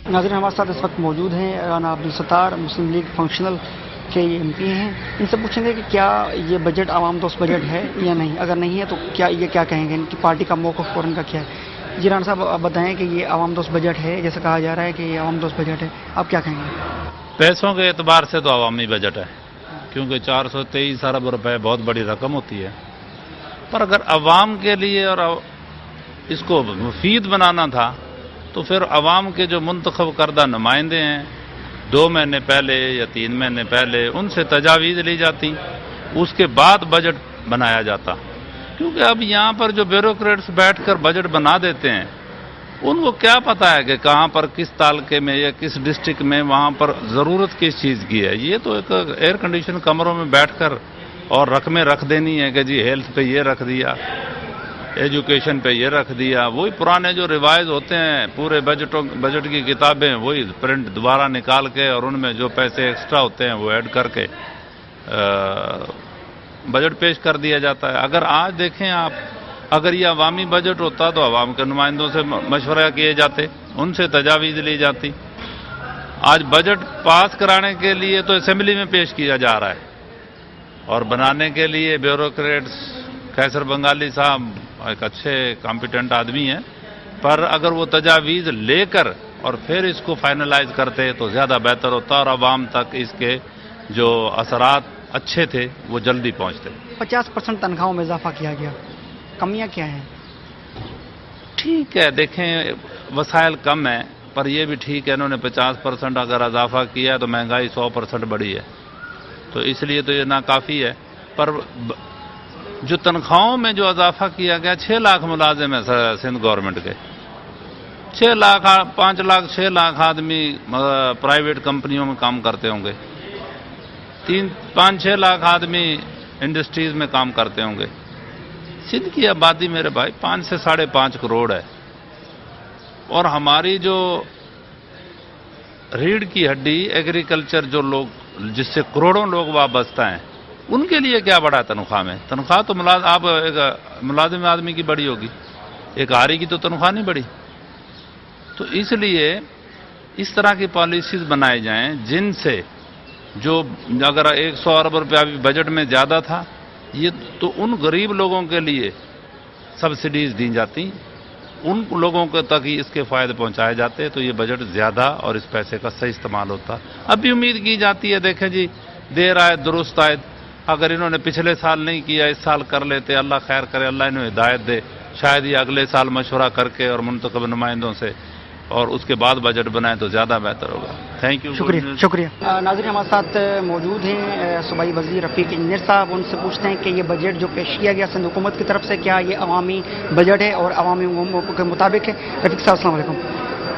ناظرین ہمارے ساتھ اس وقت موجود ہیں رانا عبدالستار مسلم لیگ فنکشنل کے یہ ایم پی ہیں. ان سے پوچھیں گے کہ کیا یہ بجٹ عوام دوست بجٹ ہے یا نہیں، اگر نہیں ہے تو کیا کہیں گے، ان کی پارٹی کا موقف فوراً کا کیا ہے؟ جی رانا صاحب آپ بتائیں کہ یہ عوام دوست بجٹ ہے، جیسے کہا جا رہا ہے کہ یہ عوام دوست بجٹ ہے، آپ کیا کہیں گے؟ پیسوں کے اعتبار سے تو عوامی بجٹ ہے، کیونکہ 423 ارب روپے بہت بڑی رقم ہوتی ہے. پر اگر عوام کے لیے اور اس کو مفید بنانا تھا تو پھر عوام کے جو منتخب کردہ نمائندے ہیں 2 مہینے پہلے یا 3 مہینے پہلے ان سے تجاویز لی جاتی، اس کے بعد بجٹ بنایا جاتا. کیونکہ اب یہاں پر جو بیوروکریٹس بیٹھ کر بجٹ بنا دیتے ہیں ان کو کیا پتا ہے کہ کہاں پر کس تعلقے میں یا کس ڈسٹرکٹ میں وہاں پر ضرورت کس چیز کی ہے. یہ تو ایک ایئر کنڈیشن کمروں میں بیٹھ کر اور رقمیں رکھ دینی ہے کہ جی ہیلتھ پہ یہ رکھ دیا، ایجوکیشن پہ یہ رکھ دیا. وہی پرانے جو ریوائز ہوتے ہیں پورے بجٹ کی کتابیں وہی پرنٹ دوبارہ نکال کے اور ان میں جو پیسے ایکسٹرا ہوتے ہیں وہ ایڈ کر کے بجٹ پیش کر دیا جاتا ہے. اگر آج دیکھیں آپ، اگر یہ عوامی بجٹ ہوتا تو عوام کے نمائندوں سے مشورہ کیے جاتے، ان سے تجاویز لی جاتی. آج بجٹ پاس کرانے کے لیے تو اسمبلی میں پیش کیا جا رہا ہے اور بنانے کے لیے بیوروکریٹس قیصر بنگالی صاحب ایک اچھے کمپیٹنٹ آدمی ہیں، پر اگر وہ تجاویز لے کر اور پھر اس کو فائنلائز کرتے تو زیادہ بہتر ہوتا اور عوام تک اس کے جو اثرات اچھے تھے وہ جلدی پہنچتے. 50% تنخواہوں میں اضافہ کیا گیا، کمیاں کیا ہیں؟ ٹھیک ہے، دیکھیں وسائل کم ہیں پر یہ بھی ٹھیک ہے، انہوں نے 50% اگر اضافہ کیا تو مہنگائی 100% بڑھی ہے، تو اس لیے تو یہ ناکافی ہے. پر جو تنخواہوں میں جو اضافہ کیا گیا 6 لاکھ ملازم ہیں سندھ گورنمنٹ کے، 6 لاکھ 5 لاکھ 6 لاکھ آدمی پرائیویٹ کمپنیوں میں کام کرتے ہوں گے، 5-6 لاکھ آدمی انڈسٹریز میں کام کرتے ہوں گے. سندھ کی آبادی میرے بھائی 5 سے 5.5 کروڑ ہے، اور ہماری جو ریڑھ کی ہڈی ایگریکلچر جو لوگ جس سے کروڑوں لوگ وابستہ ہیں ان کے لیے کیا بڑا تنخواہ میں؟ تنخواہ تو آپ ایک ملازم آدمی کی بڑی ہوگی، ایک آری کی تو تنخواہ نہیں بڑی. تو اس لیے اس طرح کی پالیسیز بنائے جائیں جن سے جو اگر 100 ارب روپیہ بجٹ میں زیادہ تھا یہ تو ان غریب لوگوں کے لیے سبسڈیز دی جاتی، ان لوگوں کے تک ہی اس کے فائدے پہنچائے جاتے تو یہ بجٹ زیادہ اور اس پیسے کا صحیح استعمال ہوتا. اب بھی امید کی جاتی ہے، دیکھیں جی دیر آئے درست آئے، اگر انہوں نے پچھلے سال نہیں کیا اس سال کر لیتے، اللہ خیر کرے، اللہ انہیں ہدایت دے، شاید یہ اگلے سال مشورہ کر کے اور منتخب نمائندوں سے اور اس کے بعد بجٹ بنائیں تو زیادہ بہتر ہوگا. Thank you. شکریہ. ناظرین ہمارے ساتھ موجود ہیں صوبائی وزیر رفیق انجینئر صاحب، ان سے پوچھتے ہیں کہ یہ بجٹ جو پیش کیا گیا سندھ حکومت کی طرف سے کیا یہ عوامی بجٹ ہے اور عوامی حقوق کے مطابق ہے؟ رفیق صاحب السلام علیکم.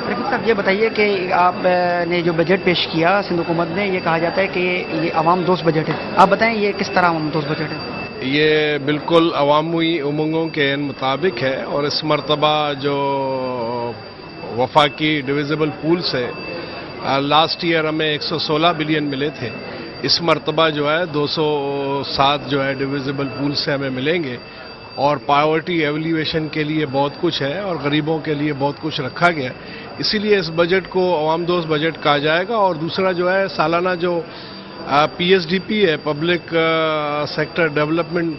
رفیق صاحب یہ بتائیے کہ آپ نے جو بجٹ پیش کیا سندھ حکومت نے، یہ کہا جاتا ہے کہ یہ عوام دوست بجٹ ہے، آپ بتائیں یہ کس طرح عوام دوست بجٹ ہے؟ یہ بالکل عوامی امنگوں کے مطابق ہے، اور اس مرتبہ جو وفاقی ڈویزیبل پول سے لاسٹ ایئر ہمیں 116 بلین ملے تھے، اس مرتبہ جو ہے 207 جو ہے ڈویزیبل پول سے ہمیں ملیں گے، اور پاورٹی ایویلیویشن کے لیے بہت کچھ ہے اور غریبوں کے لیے بہت کچھ رکھا گیا، اسی لیے اس بجٹ کو عوام دوست بجٹ کہا جائے گا. اور دوسرا جو ہے سالانہ جو PSDP ہے، پبلک سیکٹر ڈیولپمنٹ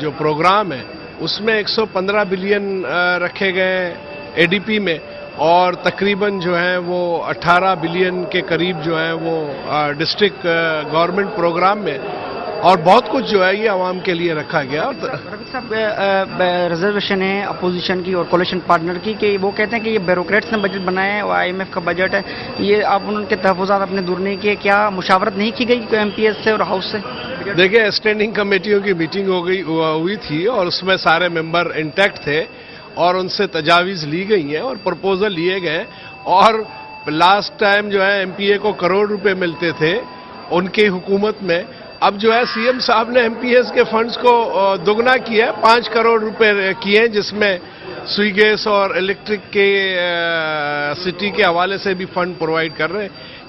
جو پروگرام ہے، اس میں 115 بلین رکھے گئے ADP میں، اور تقریباً جو ہے وہ 18 بلین کے قریب جو ہے وہ ڈسٹرکٹ گورنمنٹ پروگرام میں، اور بہت کچھ جو ہے یہ عوام کے لیے رکھا گیا. رفیق صاحب ریزرویشن ہے اپوزیشن کی اور کولیشن پارٹنر کی کہ وہ کہتے ہیں کہ یہ بیوروکریٹس نے بجٹ بنایا ہے اور IMF کا بجٹ ہے، یہ آپ ان کے تحفظات اپنے دور نہیں کیے، کیا مشاورت نہیں کی گئی MPs سے اور ہاؤس سے؟ دیکھیں اسٹینڈنگ کمیٹیوں کی میٹنگ ہوئی تھی اور اس میں سارے ممبر انٹیکٹ تھے اور ان سے تجاویز لی گئی ہیں اور پرپوزل لیے گئے، اور لاسٹ ٹائم جو ہے MPA کو کروڑ روپے ملتے تھے ان کی حکومت میں، اب جو ہے CM صاحب نے MPS کے فنڈز کو دگنا کیا ہے، 5 کروڑ روپے کیے ہیں، جس میں سوئی گیس اور الیکٹرک کے سٹی کے حوالے سے بھی فنڈ پرووائڈ کر رہے ہیں.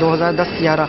2010-11,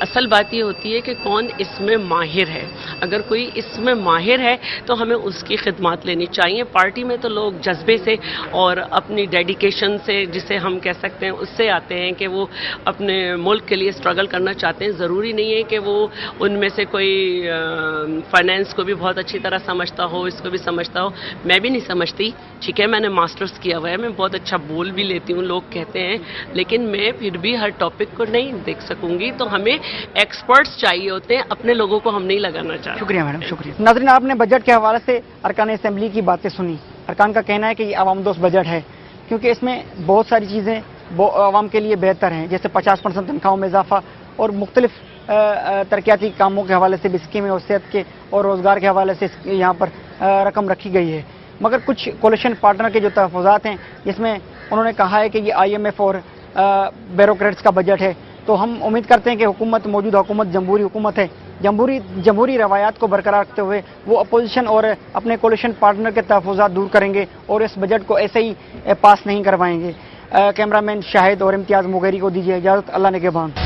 اصل بات یہ ہوتی ہے کہ کون اس میں ماہر ہے. اگر کوئی اس میں ماہر ہے تو ہمیں اس کی خدمات لینی چاہیے. پارٹی میں تو لوگ جذبے سے اور اپنی ڈیڈیکیشن سے, جسے ہم کہہ سکتے ہیں, اس سے آتے ہیں کہ وہ اپنے ملک کے لیے اسٹرگل کرنا چاہتے ہیں. ضروری نہیں ہے کہ وہ ان میں سے کوئی فائنینس کو بھی بہت اچھی طرح سمجھتا ہو, اس کو بھی سمجھتا ہو. میں بھی نہیں سمجھتی, ٹھیک ہے, میں نے ماسٹرز کیا ہوا ہے, میں بہت اچھا بول بھی لیتی ہوں, لوگ کہتے ہیں, لیکن میں پھر بھی ہر ٹاپک کو نہیں دیکھ سکوں گی. تو ہمیں ایکسپرٹس چاہیے ہوتے ہیں, اپنے لوگوں کو ہم نہیں لگانا چاہتے. شکریہ میڈم, شکریہ. ناظرین, آپ نے بجٹ کے حوالے سے ارکان اسمبلی کی باتیں سنی. ارکان کا کہنا ہے کہ یہ عوام دوست بجٹ ہے کیونکہ اس میں بہت ساری چیزیں عوام کے لیے بہتر ہیں, جیسے 50% تنخواہوں میں اضافہ اور مختلف ترقیاتی کاموں کے حوالے سے بھی اسکیمیں اور صحت کے اور روزگار کے حوالے سے یہاں پر رقم رکھی گئی ہے. مگر کچھ کولیشن پارٹنر کے جو تحفظات ہیں, جس میں انہوں نے کہا ہے کہ یہ IMF اور بیوروکریٹس کا بجٹ ہے. تو ہم امید کرتے ہیں کہ حکومت, موجودہ حکومت جمہوری حکومت ہے, جمہوری روایات کو برقرار رکھتے ہوئے وہ اپوزیشن اور اپنے کولیشن پارٹنر کے تحفظات دور کریں گے اور اس بجٹ کو ایسے ہی پاس نہیں کروائیں گے. کیمرہ مین شاہد اور امتیاز مغیری کو دیجیے اجازت. اللہ نگہبان.